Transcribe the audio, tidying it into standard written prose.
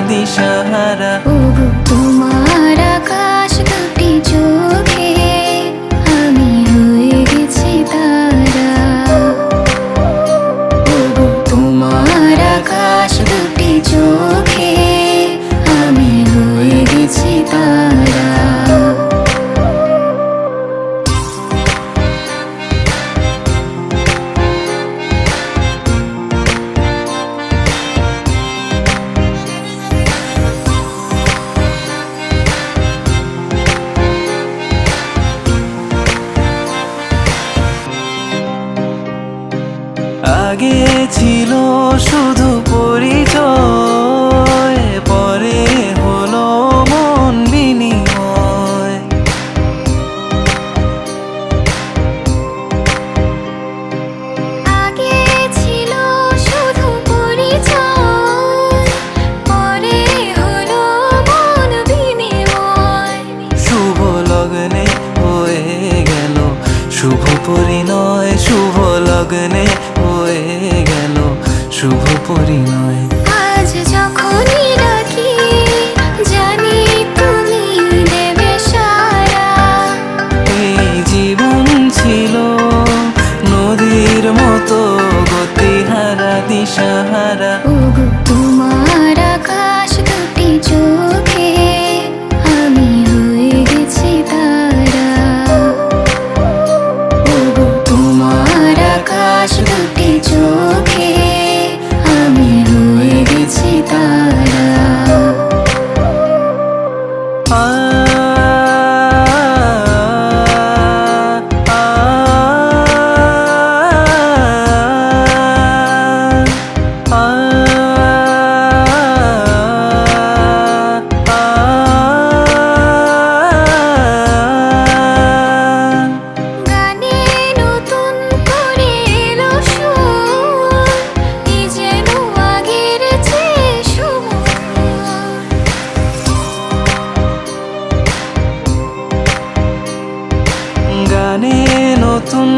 দিশাহারা ওগো তোমার আকাশ দুটি চোখে আমি হয়ে গেছি তারা। ওগো তোমার আকাশ দুটি চোখে আমি হয়ে গেছি তারা। আগে ছিল শুধু পরিচয়, পরে হলো মন বিনিময়। আগে ছিল শুধু পরিচয়, পরে হলো মন বিনিময়। শুভ লগ্নে হয়ে গেল শুভ পরিণয়, শুভ লগ্নে হয়ে গেল শুভ পরিণয়। আজ যখনই ডাকি জানি তুমি দেবে সাড়া। এই জীবন ছিল নদীর মতো গতিহারা দিশাহারা। ওগো তোমার আকাশ দুটি চোখে আমি হয়ে গেছি তারা। ওগো তোমার আকাশ দুটি চোখে আমি হয়ে গেছি তারা। গানে নতুন করে এলো সুর, এই যেন আগের চেয়ে সুমধুর। গানে নতুন